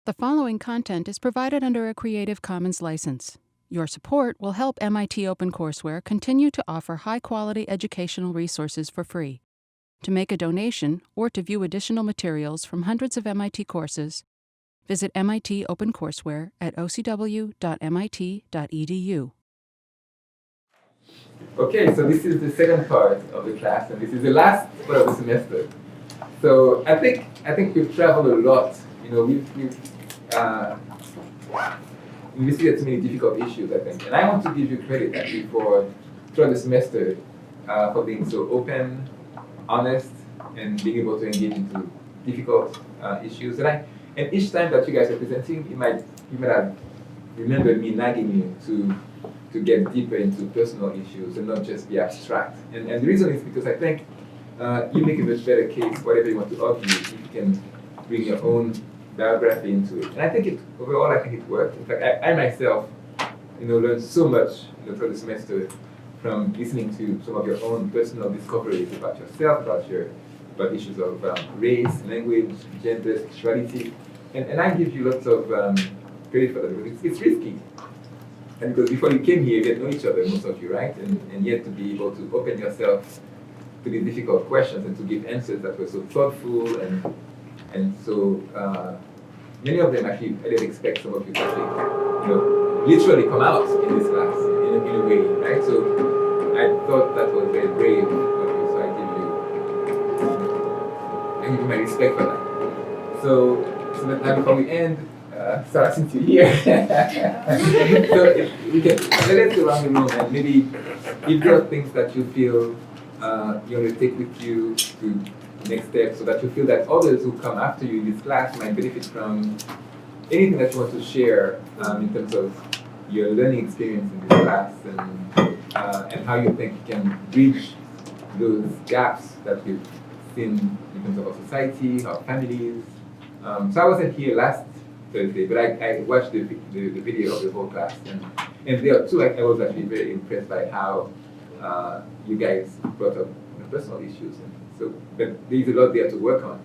The following content is provided under a Creative Commons license. Your support will help MIT OpenCourseware continue to offer high-quality educational resources for free. To make a donation or to view additional materials from hundreds of MIT courses, visit MIT OpenCourseware at ocw.mit.edu. Okay, so this is the second part of the class, and this is the last part of the semester. So I think we've traveled a lot. You know, we've investigated so many difficult issues, I think. And I want to give you credit actually for throughout the semester for being so open, honest, and being able to engage into difficult issues. And each time that you guys are presenting, you might have remembered me nagging you to get deeper into personal issues and not just be abstract. And the reason is because I think you make a much better case, whatever you want to argue, if you can bring your own biography into it. And I think overall I think it worked. In fact, I myself, learned so much throughout the semester from listening to some of your own personal discoveries about yourself, about issues of race, language, gender, sexuality. And I give you lots of credit for that because it's risky. And because before you came here, you didn't know each other, most of you, right? And yet to be able to open yourself to these difficult questions and to give answers that were so thoughtful and so many of them actually I didn't expect some of you to literally come out in this class in a way, right? So I thought that was very brave of you, so I give you my respect for that. So that now before we end, Sarah, since you're here, so if we can let's go around the room and maybe if there are things that you feel you want to take with you to next step, so that you feel that others who come after you in this class might benefit from anything that you want to share in terms of your learning experience in this class and how you think you can bridge those gaps that we've seen in terms of our society, our families. So I wasn't here last Thursday, but I watched the video of the whole class, and there too I was actually very impressed by how you guys brought up personal issues. But there's a lot there to work on.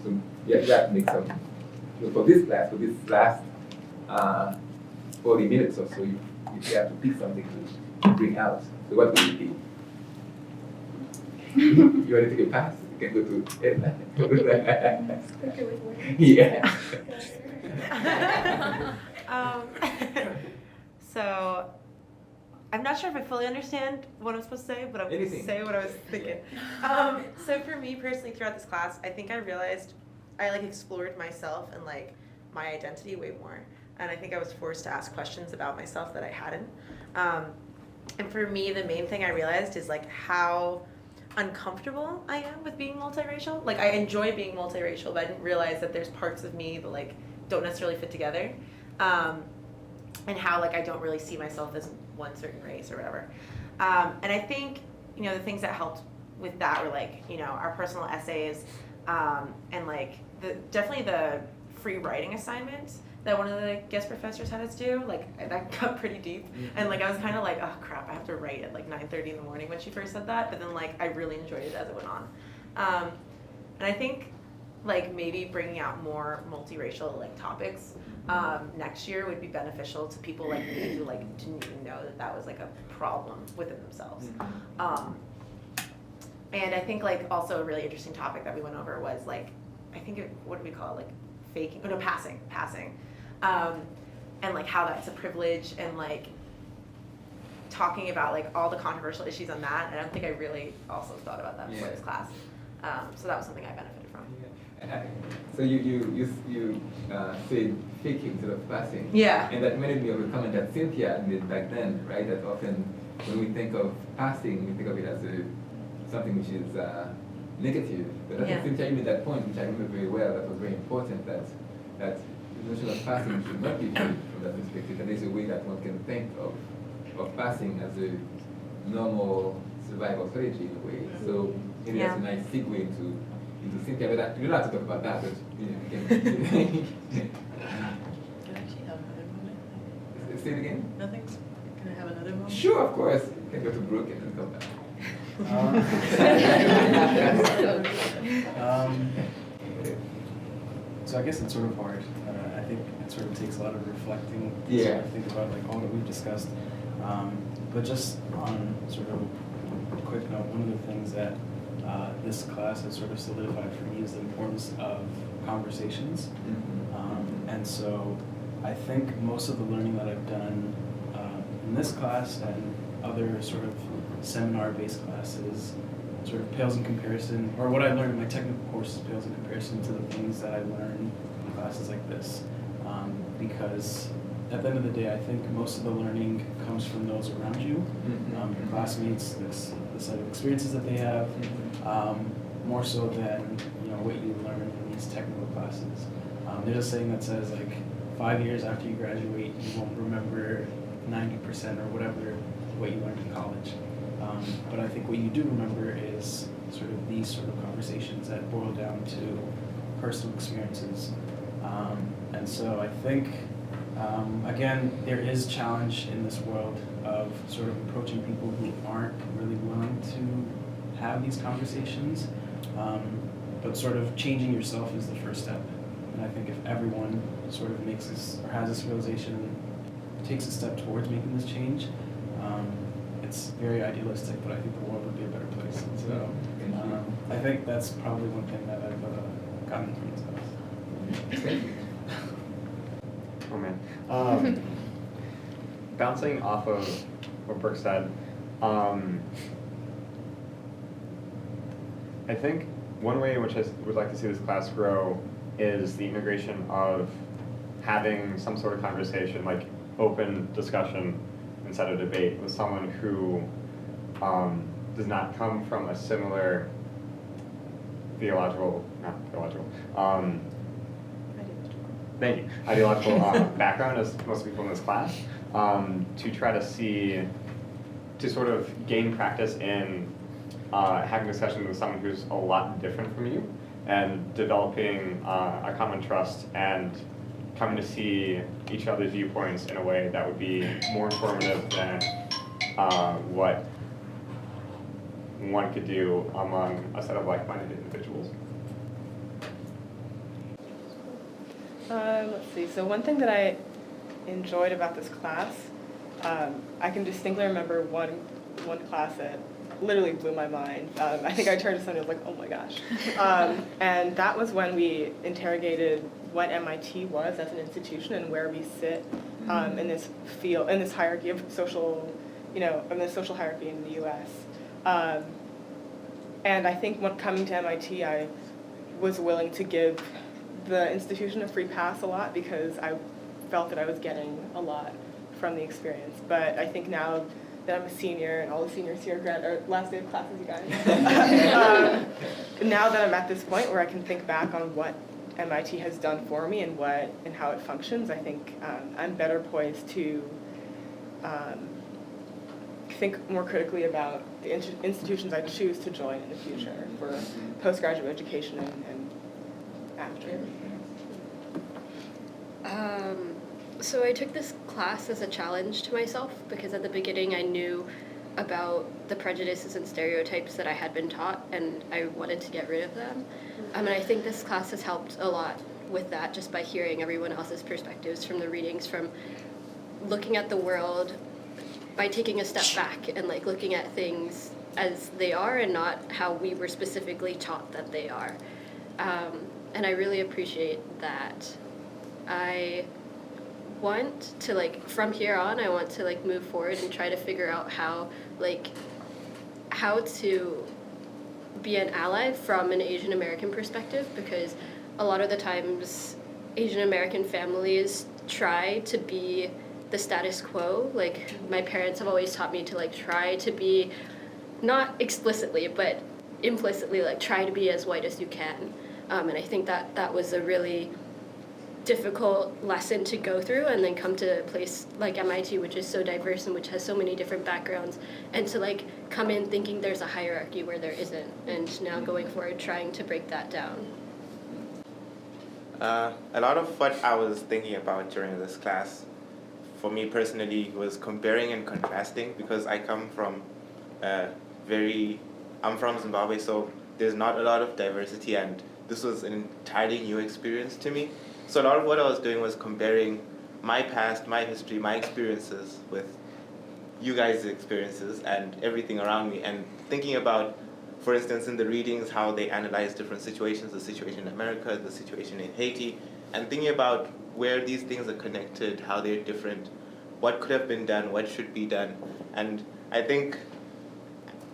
So yeah, that makes some. For this class, for this last 40 minutes or so, you have to pick something to bring out. So what would it be? You want to take a pass? You can go to Edna. Okay, with words. Yeah. So, I'm not sure if I fully understand what I'm supposed to say, but I'm going to say what I was thinking. So for me personally, throughout this class, I think I realized I explored myself and my identity way more. And I think I was forced to ask questions about myself that I hadn't. And for me, the main thing I realized is how uncomfortable I am with being multiracial. I enjoy being multiracial, but I didn't realize that there's parts of me that don't necessarily fit together. And how I don't really see myself as one certain race or whatever. And I think, the things that helped with that were our personal essays and definitely the free writing assignments that one of the guest professors had us do. That got pretty deep. And I was kind of oh crap, I have to write at 9:30 in the morning when she first said that. But then I really enjoyed it as it went on. And I think maybe bringing out more multiracial topics next year would be beneficial to people like me who didn't even know that was a problem within themselves. And I think also a really interesting topic that we went over was I think what do we call it, faking? Oh no, passing, and how that's a privilege and talking about all the controversial issues on that. And I don't think I really also thought about that before this class. So that was something I benefited from. So you said faking instead of passing. Yeah. And that reminded me of a comment that Cynthia made back then, right? That often when we think of passing, we think of it as something which is negative. But I think Cynthia made that point, which I remember very well, that was very important, that the notion of passing should not be viewed from that perspective. And there's a way that one can think of passing as a normal survival strategy in a way. So maybe that's a nice segue into Cynthia, but you don't have to talk about that, but we can. Can I actually have another moment? Say it again? Nothing? Can I have another moment? Sure, of course. You can go to Brooke and then come back. So I guess it's sort of hard. I think it sort of takes a lot of reflecting to Yeah. sort of think about like all that we've discussed. But just on sort of a quick note, one of the things that this class has sort of solidified for me is the importance of conversations. And so I think most of the learning that I've done in this class and other sort of seminar-based classes sort of pales in comparison, or what I learned in my technical courses pales in comparison to the things that I learn in classes like this. Because at the end of the day, I think most of the learning comes from those around you, your classmates, the set of experiences that they have, more so than what you learn in these technical classes. There's a saying that says like 5 years after you graduate, you won't remember 90% or whatever what you learned in college. But I think what you do remember is sort of these sort of conversations that boil down to personal experiences. And so I think, again, there is challenge in this world of sort of approaching people who aren't really willing to have these conversations. But sort of changing yourself is the first step. And I think if everyone sort of makes this, or has this realization, takes a step towards making this change, it's very idealistic, but I think the world would be a better place. And so I think that's probably one thing that I've gotten from this class. Oh man. Bouncing off of what Brooke said, I think one way in which I would like to see this class grow is the integration of having some sort of conversation, like open discussion instead of debate, with someone who does not come from a similar ideological background as most people in this class, to try to sort of gain practice in having discussions with someone who's a lot different from you, and developing a common trust and coming to see each other's viewpoints in a way that would be more informative than what one could do among a set of like-minded individuals. Let's see. So one thing that I enjoyed about this class, I can distinctly remember one class that literally blew my mind. I think I turned to someone and was like, oh my gosh. And that was when we interrogated what MIT was as an institution and where we sit in this field, in this hierarchy of social, in the social hierarchy in the US. And I think when coming to MIT, I was willing to give the institution a free pass a lot because I felt that I was getting a lot from the experience. But I think now that I'm a senior and all the seniors here are last day of classes, you guys. Now that I'm at this point where I can think back on what MIT has done for me and how it functions, I think I'm better poised to think more critically about the institutions I choose to join in the future for postgraduate education and after. So I took this class as a challenge to myself because at the beginning I knew about the prejudices and stereotypes that I had been taught, and I wanted to get rid of them. And I think this class has helped a lot with that, just by hearing everyone else's perspectives from the readings, from looking at the world by taking a step back and looking at things as they are and not how we were specifically taught that they are. And I really appreciate that. I want to from here on, I want to move forward and try to figure out how to be an ally from an Asian American perspective, because a lot of the times Asian American families try to be the status quo. My parents have always taught me to try to be, not explicitly but implicitly, try to be as white as you can. And I think that was a really difficult lesson to go through, and then come to a place like MIT, which is so diverse and which has so many different backgrounds, and to come in thinking there's a hierarchy where there isn't, and now going forward trying to break that down. A lot of what I was thinking about during this class, for me personally, was comparing and contrasting, because I come from I'm from Zimbabwe, so there's not a lot of diversity, and this was an entirely new experience to me. So a lot of what I was doing was comparing my past, my history, my experiences with you guys' experiences and everything around me, and thinking about, for instance, in the readings, how they analyze different situations, the situation in America, the situation in Haiti, and thinking about where these things are connected, how they're different, what could have been done, what should be done. And I think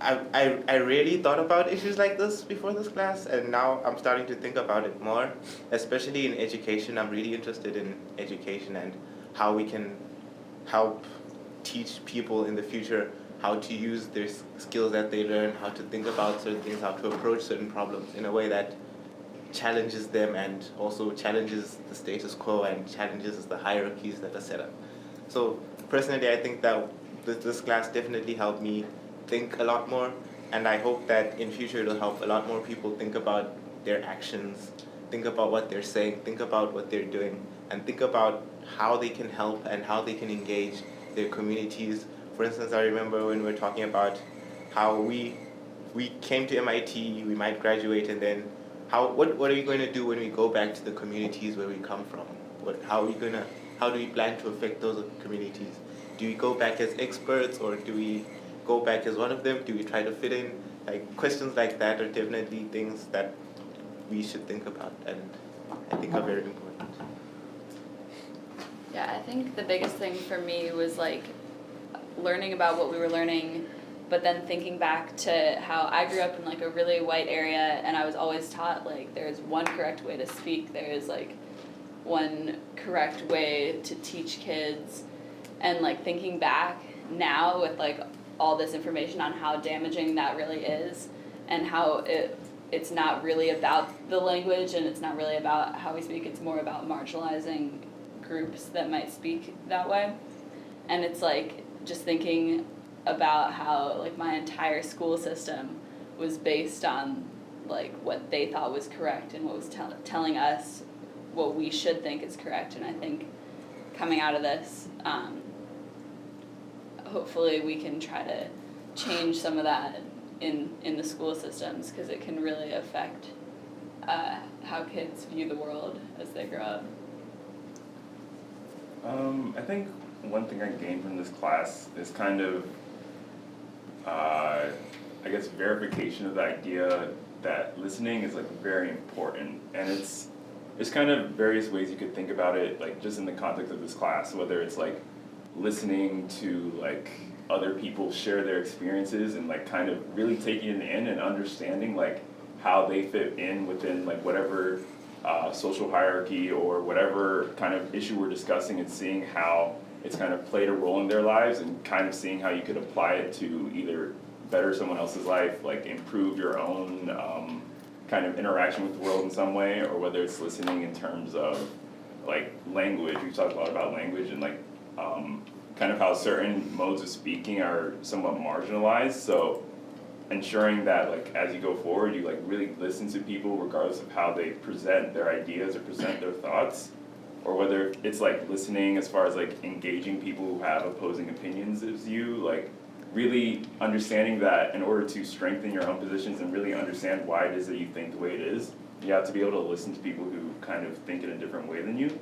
I really thought about issues like this before this class, and now I'm starting to think about it more, especially in education. I'm really interested in education and how we can help teach people in the future how to use their skills that they learn, how to think about certain things, how to approach certain problems in a way that challenges them and also challenges the status quo and challenges the hierarchies that are set up. So personally, I think that this class definitely helped me think a lot more, and I hope that in future it'll help a lot more people think about their actions, think about what they're saying, think about what they're doing, and think about how they can help and how they can engage their communities. For instance, I remember when we were talking about how we came to MIT, we might graduate, and then what are we going to do when we go back to the communities where we come from? How do we plan to affect those communities? Do we go back as experts, or do we go back as one of them? Do we try to fit in? Like, questions like that are definitely things that we should think about, and I think are very important. Yeah, I think the biggest thing for me was like learning about what we were learning, but then thinking back to how I grew up in like a really white area, and I was always taught like there's one correct way to speak, there's like one correct way to teach kids, and like thinking back now with like all this information on how damaging that really is, and how it's not really about the language, and it's not really about how we speak, it's more about marginalizing groups that might speak that way. And it's like just thinking about how like my entire school system was based on like what they thought was correct and what was telling us what we should think is correct. And I think coming out of this, hopefully we can try to change some of that in the school systems, because it can really affect how kids view the world as they grow up. I think one thing I gained from this class is kind of, I guess, verification of the idea that listening is like very important, and it's kind of various ways you could think about it, like just in the context of this class, whether it's like listening to like other people share their experiences and like kind of really taking it in and understanding like how they fit in within like whatever social hierarchy or whatever kind of issue we're discussing, and seeing how it's kind of played a role in their lives, and kind of seeing how you could apply it to either better someone else's life, like improve your own kind of interaction with the world in some way, or whether it's listening in terms of like language. We talked a lot about language and like kind of how certain modes of speaking are somewhat marginalized. So ensuring that like as you go forward, you like really listen to people regardless of how they present their ideas or present their thoughts, or whether it's like listening as far as like engaging people who have opposing opinions as you, like really understanding that in order to strengthen your own positions and really understand why it is that you think the way it is, you have to be able to listen to people who kind of think in a different way than you.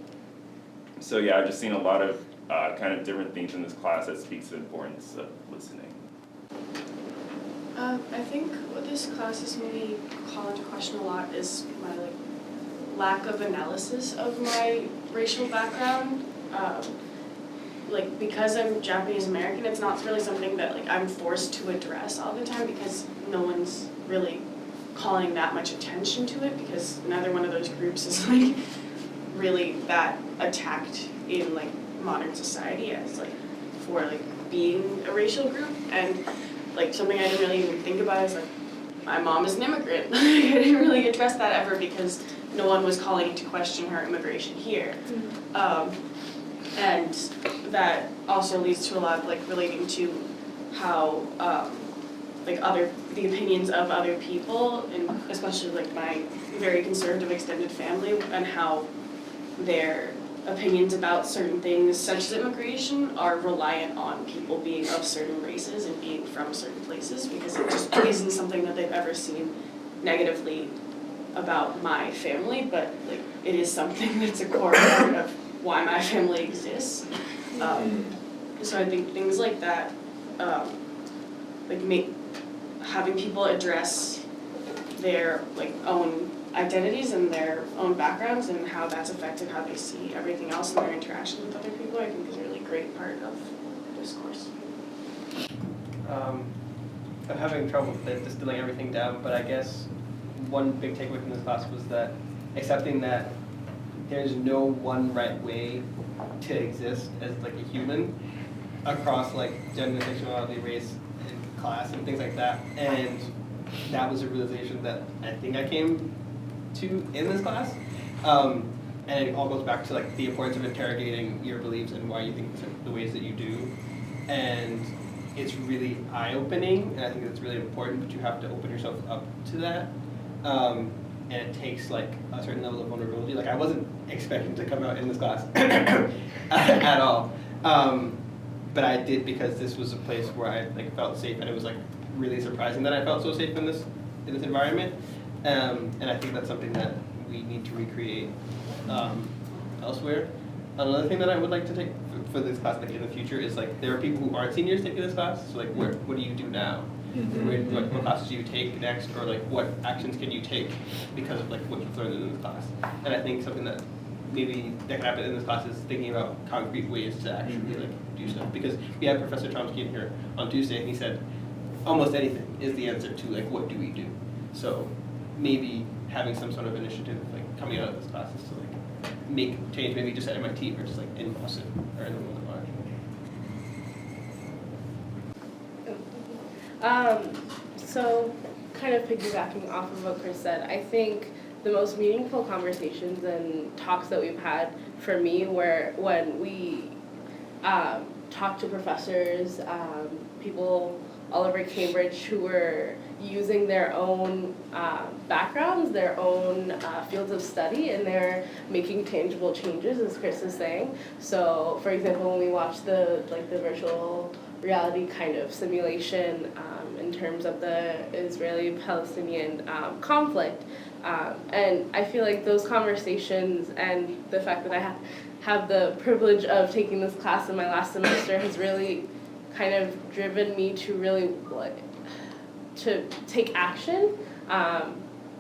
So yeah, I've just seen a lot of kind of different themes in this class that speaks to the importance of listening. I think what this class has made me call into question a lot is my like lack of analysis of my racial background. Like because I'm Japanese American, it's not really something that like I'm forced to address all the time, because no one's really calling that much attention to it, because neither one of those groups is like really that attacked in like modern society as like for like being a racial group. And like something I didn't really even think about is like my mom is an immigrant. I didn't really address that ever because no one was calling into question her immigration here. And that also leads to a lot of like relating to how like the opinions of other people, and especially like my very conservative extended family, and how their opinions about certain things such as immigration are reliant on people being of certain races and being from certain places, because it just isn't something that they've ever seen negatively about my family, but like it is something that's a core part of why my family exists. So I think things like that, like having people address their like own identities and their own backgrounds and how that's affected how they see everything else in their interaction with other people, I think is a really great part of discourse. I'm having trouble with distilling everything down, but I guess one big takeaway from this class was that accepting that there's no one right way to exist as like a human across like gender, sexuality, race, and class and things like that. And that was a realization that I think I came to in this class. And it all goes back to like the importance of interrogating your beliefs and why you think the ways that you do. And it's really eye-opening, and I think it's really important, but you have to open yourself up to that. And it takes like a certain level of vulnerability. Like I wasn't expecting to come out in this class at all. But I did because this was a place where I like felt safe, and it was like really surprising that I felt so safe in this environment. And I think that's something that we need to recreate elsewhere. Another thing that I would like to take for this class like in the future is like there are people who aren't seniors taking this class. So like what do you do now? What classes do you take next, or like what actions can you take because of like what you've learned in this class? And I think something that maybe that can happen in this class is thinking about concrete ways to actually like do stuff. Because we had Professor Chomsky in here on Tuesday, and he said almost anything is the answer to like what do we do. So maybe having some sort of initiative like coming out of this class is to like make change, maybe just at MIT or just like in Boston or in the world at large. So kind of piggybacking off of what Chris said, I think the most meaningful conversations and talks that we've had for me were when we talked to professors, people all over Cambridge who were using their own backgrounds, their own fields of study, and they're making tangible changes, as Chris is saying. So, for example, when we watched the virtual reality kind of simulation in terms of the Israeli-Palestinian conflict, and I feel like those conversations and the fact that I have the privilege of taking this class in my last semester has really kind of driven me to really to take action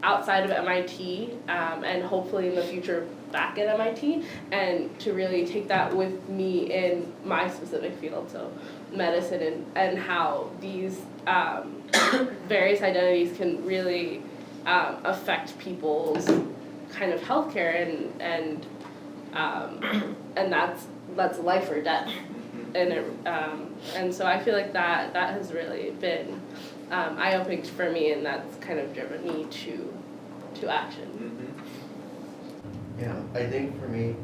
outside of MIT and hopefully in the future back at MIT, and to really take that with me in my specific field, so medicine, and how these various identities can really affect people's kind of healthcare and that's life or death. And so I feel like that has really been eye-opening for me, and that's kind of driven me to action. Yeah, I think for me,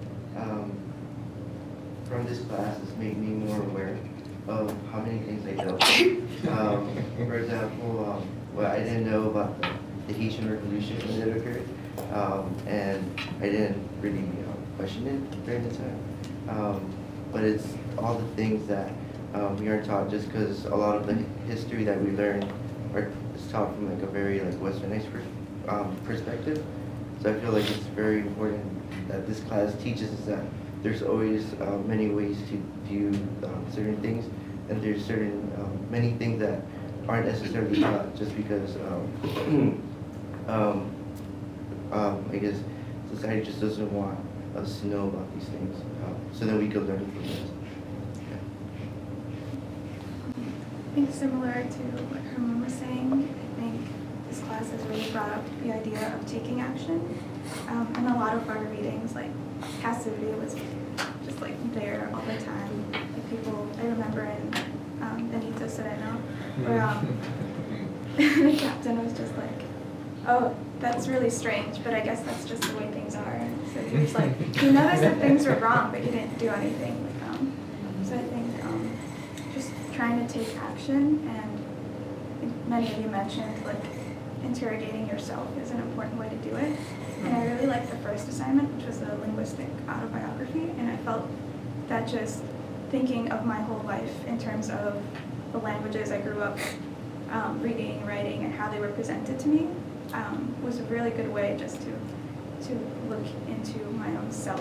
from this class, it's made me more aware of how many things I don't. For example, well, I didn't know about the Haitian Revolution when it occurred, and I didn't really question it during the time. But it's all the things that we aren't taught, just because a lot of the history that we learn is taught from like a very like westernized perspective. So I feel like it's very important that this class teaches us that there's always many ways to view certain things, and there's certain many things that aren't necessarily taught just because I guess society just doesn't want us to know about these things, so then we could learn from this. I think similar to what Herman was saying, I think this class has really brought up the idea of taking action. And a lot of our readings, like passivity was just like there all the time. Like people, I remember in Anita Sereno, where the captain was just like, oh, that's really strange, but I guess that's just the way things are. And so he was like, he noticed that things were wrong, but he didn't do anything. So I think just trying to take action, and many of you mentioned like interrogating yourself is an important way to do it. And I really liked the first assignment, which was a linguistic autobiography, and I felt that just thinking of my whole life in terms of the languages I grew up reading, writing, and how they were presented to me, was a really good way just to look into my own self.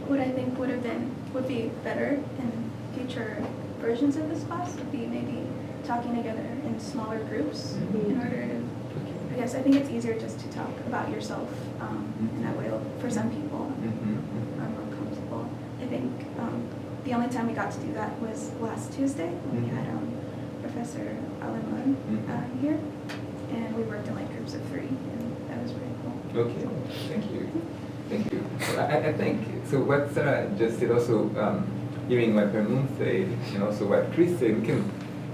What I think would be better in future versions of this class would be maybe talking together in smaller groups in order to, yes, I think it's easier just to talk about yourself in that way. For some people are more comfortable. I think the only time we got to do that was last Tuesday when we had Professor Alemon here, and we worked in like groups of 3, and that was really cool. Okay, thank you. Thank you. I think, so what Sarah just said also, hearing what Vermoon said, and also what Chris said, we can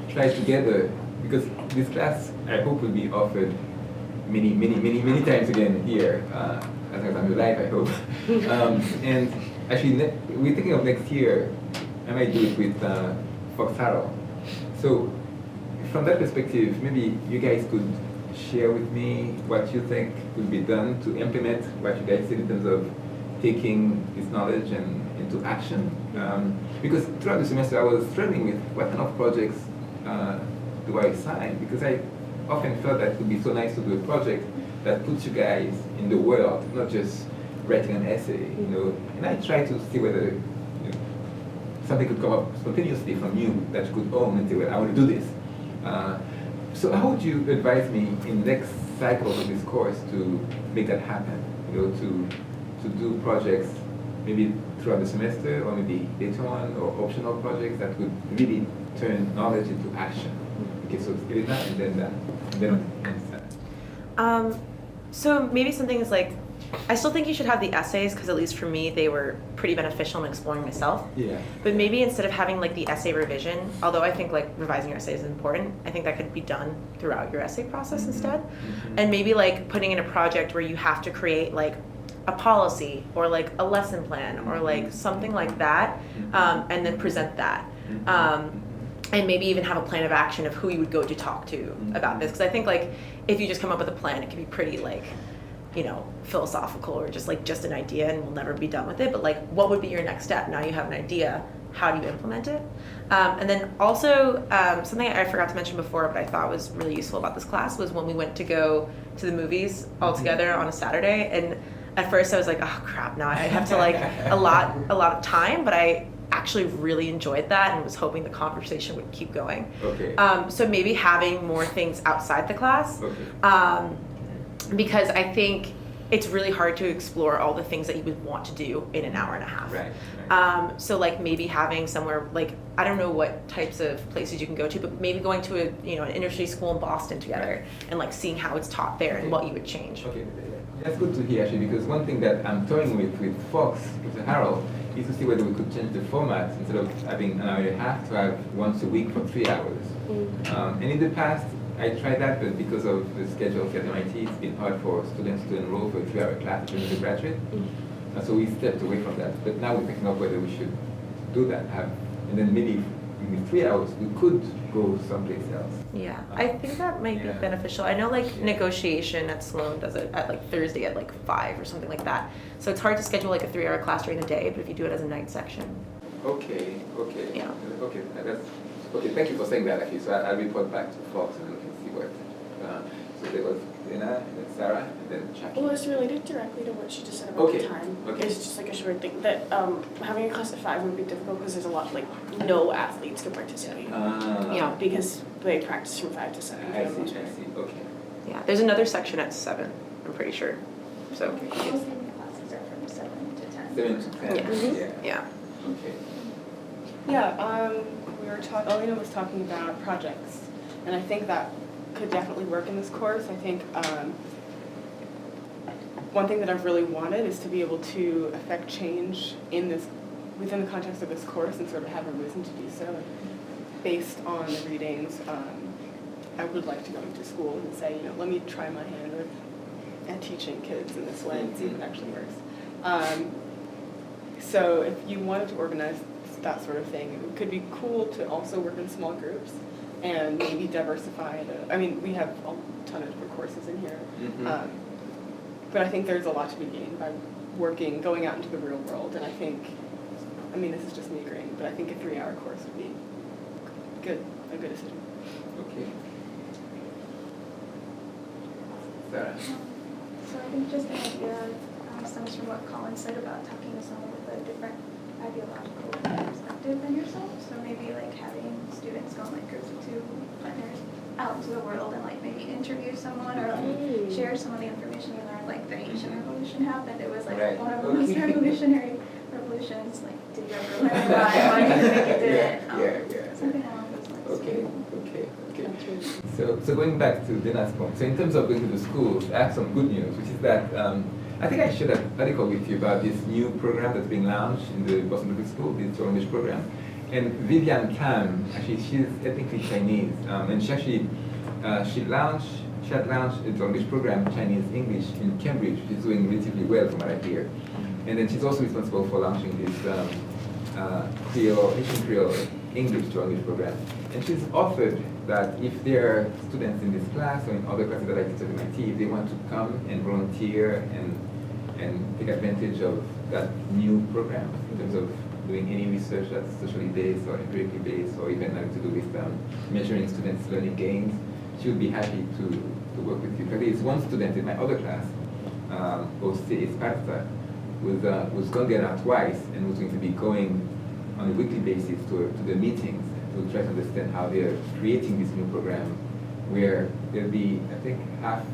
try together, because this class, I hope, will be offered many times again here, as long as I'm alive, I hope. And actually, we're thinking of next year, I might do it with Fox Harrell. So, from that perspective, maybe you guys could share with me what you think could be done to implement what you guys said in terms of taking this knowledge and into action. Because throughout the semester I was struggling with what kind of projects do I assign, because I often felt that it would be so nice to do a project that puts you guys in the world, not just writing an essay, And I try to see whether something could come up spontaneously from you that you could own and say, well, I want to do this. So how would you advise me in the next cycle of this course to make that happen? To do projects maybe throughout the semester, or maybe later on, or optional projects that would really turn knowledge into action. Okay, so Elena, and then that, and then So maybe something is like, I still think you should have the essays, because at least for me, they were pretty beneficial in exploring myself. Yeah. But maybe instead of having like the essay revision, although I think like revising your essay is important, I think that could be done throughout your essay process instead. And maybe like putting in a project where you have to create like a policy or like a lesson plan or like something like that, and then present that. And maybe even have a plan of action of who you would go to talk to about this. Because I think like if you just come up with a plan, it can be pretty like, philosophical or just an idea and we'll never be done with it. But like, what would be your next step? Now you have an idea, how do you implement it? And then also, something I forgot to mention before, but I thought was really useful about this class was when we went to go to the movies all together on a Saturday. And at first I was like, oh crap, now I have to like a lot of time, but I actually really enjoyed that and was hoping the conversation would keep going. Okay. So maybe having more things outside the class. Okay. Because I think it's really hard to explore all the things that you would want to do in an hour and a half. Right. So like maybe having somewhere like, I don't know what types of places you can go to, but maybe going to an industry school in Boston together and like seeing how it's taught there and what you would change. Okay, that's good to hear actually, because one thing that I'm toying with Fox, with Harold, is to see whether we could change the format instead of having an hour and a half to have once a week for 3 hours. And in the past, I tried that, but because of the schedule at MIT, it's been hard for students to enroll for a 3-hour class during the graduate. So we stepped away from that. But now we're thinking of whether we should do that, and then maybe in 3 hours we could go someplace else. Yeah, I think that might be beneficial. I know like negotiation at Sloan does it at like Thursday at like 5 or something like that. So it's hard to schedule like a 3-hour class during the day, but if you do it as a night section. Okay. Yeah. Okay, okay, thank you for saying that actually. So I'll report back to Fox and we can see what. So there was Lena, and then Sarah, and then Jackie. Well, it's related directly to what she just said about the time. Okay. It's just like a short thing that having a class at 5 would be difficult because there's a lot like no athletes can participate. Yeah. Because they practice from 5 to 7. I see. Okay. Yeah, there's another section at 7, I'm pretty sure. So. Most of the classes are from 7 to 10. 7 to 10. Yeah. Okay. Yeah, Alina was talking about projects, and I think that could definitely work in this course. I think one thing that I've really wanted is to be able to affect change within the context of this course and sort of have a reason to do so. Based on the readings, I would like to go into school and say, let me try my hand at teaching kids in this way and see if it actually works. So if you wanted to organize that sort of thing, it could be cool to also work in small groups and maybe diversify. We have a ton of different courses in here. But I think there's a lot to be gained by going out into the real world. And I think, this is just me agreeing, but I think a 3-hour course would be a good decision. Okay. Sarah. So I think just an idea stems from what Colin said about talking to someone with a different ideological perspective than yourself. So maybe like having students go in like groups of 2 partners out into the world and like maybe interview someone or like share some of the information you learned. Like the Haitian Revolution happened. It was like one of the most revolutionary revolutions. Like, did you ever learn about it? Why do you think it did? Something along those lines. Okay. So going back to Dina's point, so in terms of going to the schools, I have some good news, which is that I think I shared an article with you about this new program that's being launched in the Boston Public School, this English program. And Vivian Tam, actually, she's ethnically Chinese, and she had launched a English program, Chinese English, in Cambridge, which is doing relatively well from what I hear. And then she's also responsible for launching this Haitian Creole English to English program. And she's offered that if there are students in this class or in other classes that I teach at MIT, if they want to come and volunteer and take advantage of that new program in terms of doing any research that's socially based or empirically based or even having to do with measuring students' learning gains, she would be happy to work with you. There is one student in my other class, Jose Esparza, was gone there now twice and was going to be going on a weekly basis to the meetings to try to understand how they're creating this new program where there'll be, I think, half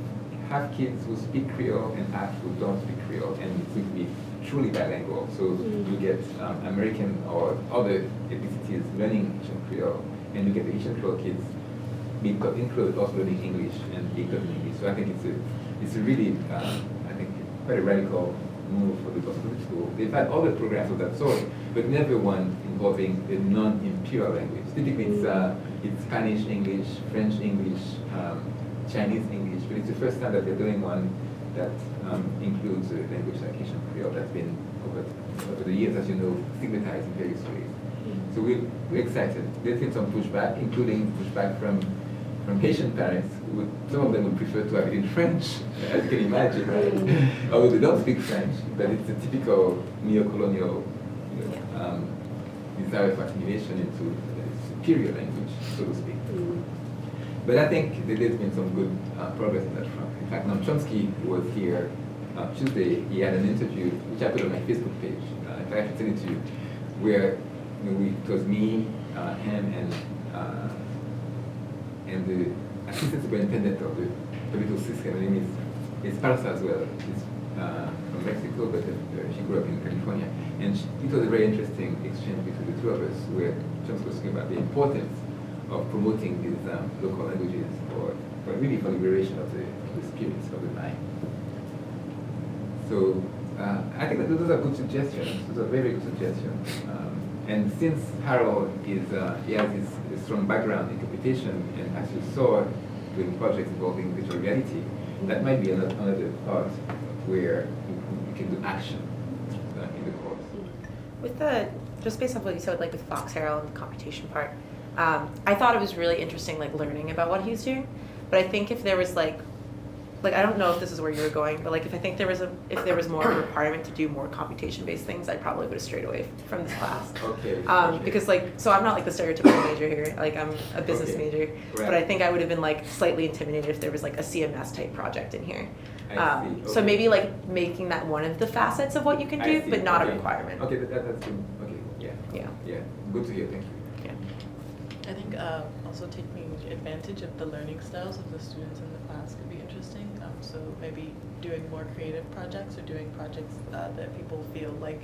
kids who speak Creole and half who don't speak Creole, and it's going to be truly bilingual. So you get American or other ethnicities learning Haitian Creole, and you get the Haitian Creole kids being included also learning English and being taught in English. So I think it's a really, I think, quite a radical move for the Boston Public School. They've had other programs of that sort, but never one involving a non-imperial language. Typically it's Spanish English, French English, Chinese English, but it's the first time that they're doing one that includes a language like Haitian Creole that's been over the years, as you know, stigmatized in various ways. So we're excited. There's been some pushback, including pushback from Haitian parents. Some of them would prefer to have it in French, as you can imagine, right? Although they don't speak French, but it's a typical neo-colonial desire for assimilation into a superior language, so to speak. But I think there's been some good progress in that front. In fact, Noam Chomsky was here Tuesday. He had an interview, which I put on my Facebook page. If I can send it to you, where it was me, him, and the assistant superintendent of the political system. Her name is Parsa as well. She's from Mexico, but she grew up in California. And it was a very interesting exchange between the two of us, where Chomsky was talking about the importance of promoting these local languages for really for liberation of the spirits of the mind. So I think that those are good suggestions. Those are very good suggestions. And since Harold he has this strong background in computation, and as you saw, doing projects involving virtual reality, that might be another part where you can do action in the course. With just based on what you said, like with Fox Harold and the computation part, I thought it was really interesting, like learning about what he was doing. But I think if there was like I don't know if this is where you were going, but like if there was more of a requirement to do more computation-based things, I probably would have strayed away from this class. Okay. Because so I'm not like the stereotypical major here. Like I'm a business major, right. But I think I would have been like slightly intimidated if there was like a CMS type project in here. I see. Okay. So maybe like making that one of the facets of what you can do, but not a requirement. Okay, that's good. Okay, yeah. Good to hear. Thank you. I think also taking advantage of the learning styles of the students in the class could be interesting. So maybe doing more creative projects or doing projects that people feel like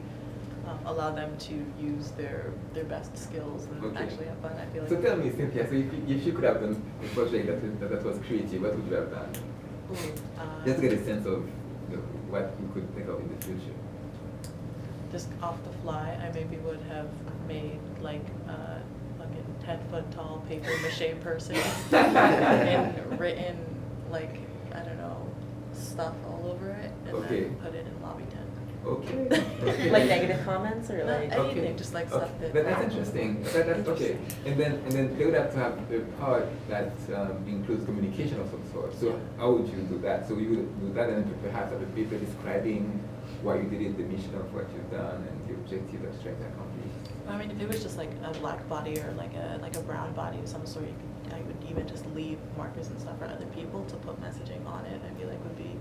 allow them to use their best skills and actually have fun. I feel like. So tell me, Cynthia, so if you could have done a project that was creative, what would you have done? Just to get a sense of what you could think of in the future. Just off the fly, I maybe would have made like a 10-foot tall paper mache person and written like, I don't know, stuff all over it and then put it in lobby 10. Okay. Like negative comments or like anything, just like stuff that. That's interesting. That's okay. And then they would have to have a part that includes communication of some sort. So how would you do that? So you would do that and perhaps have a paper describing why you did it, the mission of what you've done, and the objective that you're trying to accomplish. I mean, if it was just like a black body or like a brown body of some sort, I would even just leave markers and stuff for other people to put messaging on it. I feel like would be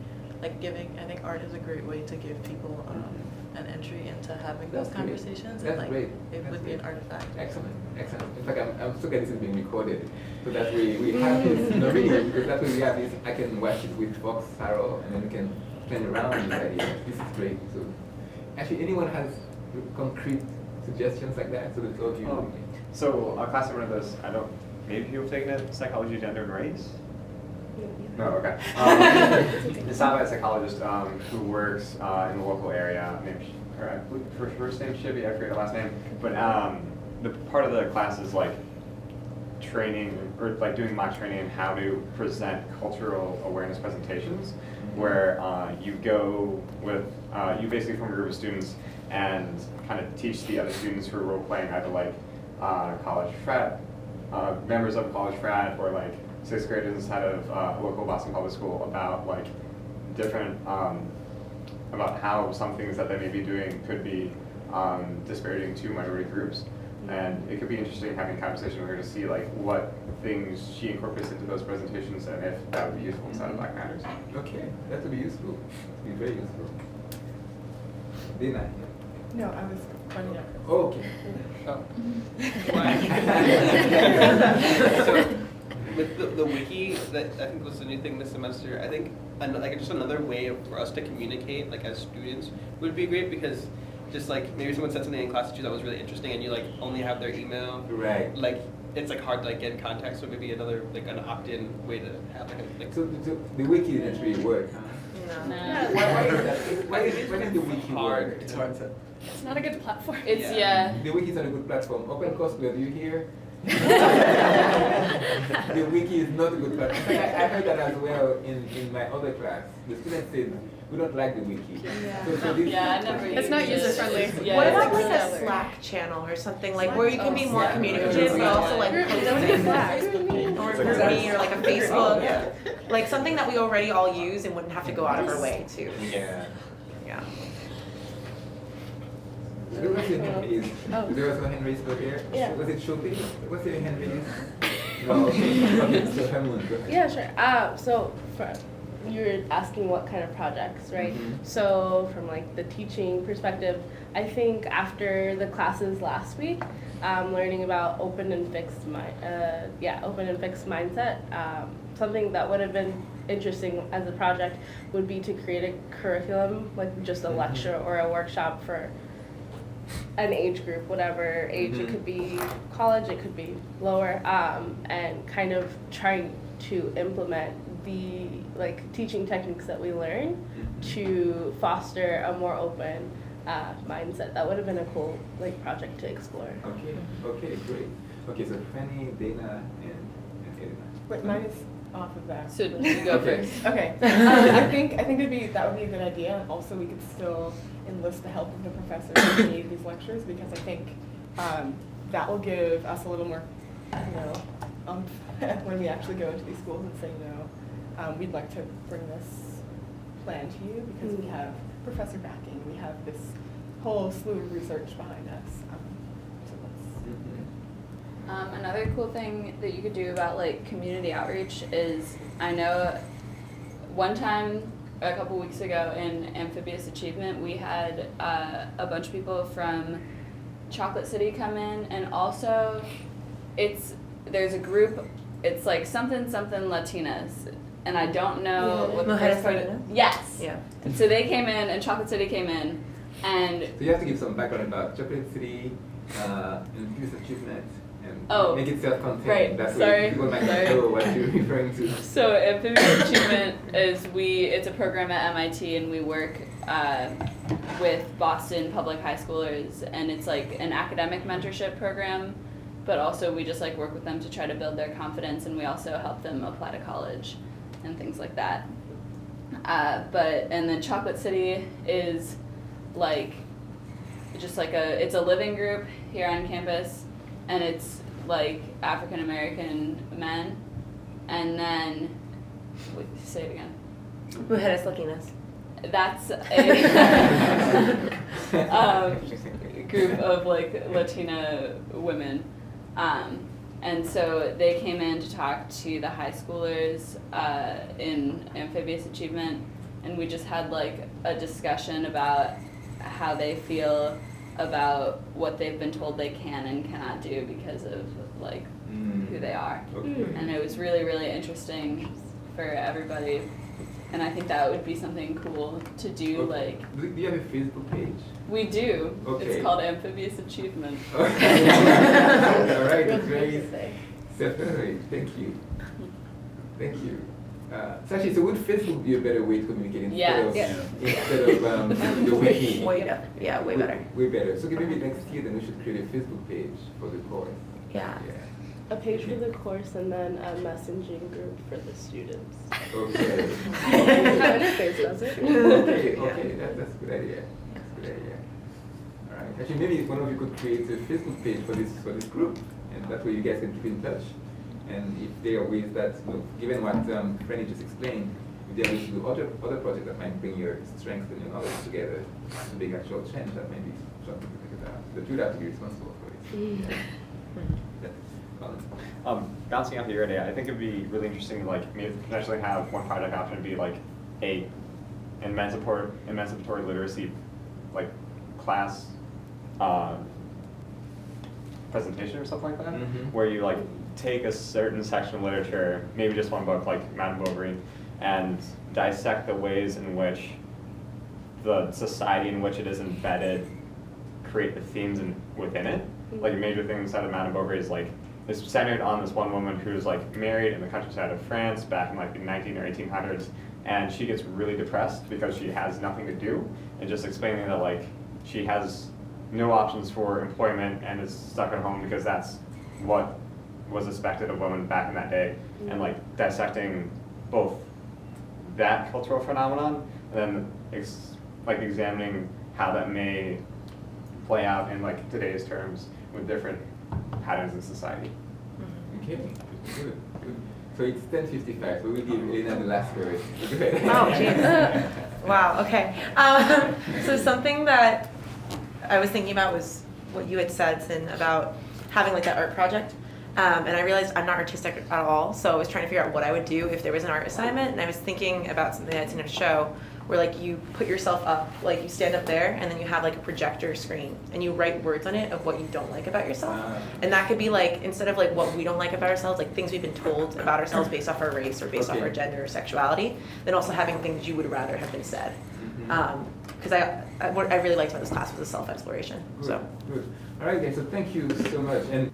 like giving. I think art is a great way to give people an entry into having those conversations. That's and like great. It would be an artifact. Excellent, excellent. In fact, I'm so glad this is being recorded, so that we have this, really, because that way we have this. I can watch it with Fox, Farrell, and then we can play around with ideas. This is great. So, actually, anyone has concrete suggestions like that? So the two of you. So a class I wanted this, I don't, maybe you've taken it, psychology, gender, and race? No, okay. It's taught by a psychologist who works in the local area. I believe her first name should be, I forget her last name. But the part of the class is like training, or like doing mock training in how to present cultural awareness presentations, where you go with, you basically form a group of students and kind of teach the other students who are role playing either like college frat, members of a college frat, or like 6th graders inside of local Boston public school about like different, about how some things that they may be doing could be disparaging to minority groups. And it could be interesting having a conversation with her to see like what things she incorporates into those presentations and if that would be useful inside of Black Matters. Okay, that would be useful. It would be very useful. Dina? No, I was pointing out. Oh, okay. Oh. So, with the wiki, that I think was the new thing this semester, I think like just another way for us to communicate, like as students, would be great, because just like maybe someone said something in class that you thought was really interesting, and you like only have their email. Right. Like it's like hard to like get in contact, so maybe another like an opt-in way to have like. So the wiki didn't really work, huh? No. Why is that? Why did the wiki work? It's hard to. It's not a good platform. It's The wiki is not a good platform. OpenCourseware, do you hear? The wiki is not a good platform. I heard that as well in my other class. The students said, we don't like the wiki. Yeah. So this, I never It's not user-friendly. What about like a Slack channel or something, like where you can be more communicative, but also like posting or GroupMe or like a Facebook, like something that we already all use and wouldn't have to go out of our way to. Yeah. Yeah. There was a Henry's. There was no Henry's over here. Yeah. Was it Shupi? What's your Henry's? No, okay. Okay, so Hamlin, go ahead. Yeah, sure. So you were asking what kind of projects, right? So from like the teaching perspective, I think after the classes last week, learning about open and fixed mindset, something that would have been interesting as a project would be to create a curriculum, like just a lecture or a workshop for an age group, whatever age. It could be college, it could be lower, and kind of trying to implement the like teaching techniques that we learn to foster a more open mindset. That would have been a cool like project to explore. Okay, great. Okay, so Fanny, Dana, and Edna. Wait, mine is off of that. So you go first. Okay. I think that would be a good idea. And also, we could still enlist the help of the professor who gave these lectures, because I think that will give us a little more, when we actually go into these schools and say no, we'd like to bring this plan to you because we have professor backing, we have this whole slew of research behind us. Another cool thing that you could do about like community outreach is, I know one time a couple weeks ago in Amphibious Achievement, we had a bunch of people from Chocolate City come in, and also there's a group, it's like something Latinas, and I don't know what the first part of. Yes. Yeah. So they came in, and Chocolate City came in, and So you have to give some background about Chocolate City, Amphibious Achievement. Make it self-contained. Right. That's Sorry. People might not know what you're referring to. So Amphibious Achievement it's a program at MIT, and we work with Boston public high schoolers, and it's like an academic mentorship program, but also we just like work with them to try to build their confidence, and we also help them apply to college and things like that. And then Chocolate City is like just like it's a living group here on campus, and it's like African American men, and then say it again. Mujeres Latinas. That's a group of like Latina women. And so they came in to talk to the high schoolers in amphibious achievement, and we just had like a discussion about how they feel about what they've been told they can and cannot do because of like who they are. Okay. And it was really, really interesting for everybody. And I think that would be something cool to do. Okay. Like, Do you have a Facebook page? we do. Okay. It's called Amphibious Achievement. Okay. All right, that's very definitely. Thank you. Thank you. So actually, so would Facebook be a better way to communicate instead of the wiki? Way better. Way better. So okay, maybe next year then we should create a Facebook page for the course. Yeah. A page for the course and then a messaging group for the students. Okay. Interface does it. Okay, that's a good idea. That's a good idea. All right. Actually, maybe one of you could create a Facebook page for this group, and that way you guys can keep in touch. And if there are ways that, given what Franny just explained, if there are ways to do other projects that might bring your strengths and your knowledge together to make actual change, that may be something to think about. But you'd have to be responsible for it. Bouncing off your idea, I think it'd be really interesting to like maybe potentially have one project option be like a emancipatory literacy like class presentation or something like that, where you like take a certain section of literature, maybe just one book like Madame Bovary, and dissect the ways in which the society in which it is embedded create the themes within it. Like a major thing inside of Madame Bovary is like it's centered on this one woman who's like married in the countryside of France back in like the 19 or 1800s, and she gets really depressed because she has nothing to do, and just explaining that like she has no options for employment and is stuck at home because that's what was expected of women back in that day, and like dissecting both that cultural phenomenon and then examining how that may play out in like today's terms with different patterns in society. Okay, good. So it's 10:55, so we'll give Elena the last word. Oh, jeez. Wow, okay. So something that I was thinking about was what you had said, Sin, about having like that art project. And I realized I'm not artistic at all, so I was trying to figure out what I would do if there was an art assignment, and I was thinking about something I'd seen in a show where like you put yourself up, like you stand up there and then you have like a projector screen and you write words on it of what you don't like about yourself. And that could be like, instead of like what we don't like about ourselves, like things we've been told about ourselves based off our race or based off our gender or sexuality, then also having things you would rather have been said. Because what I really liked about this class was the self-exploration. Good. All right, guys, so thank you so much. And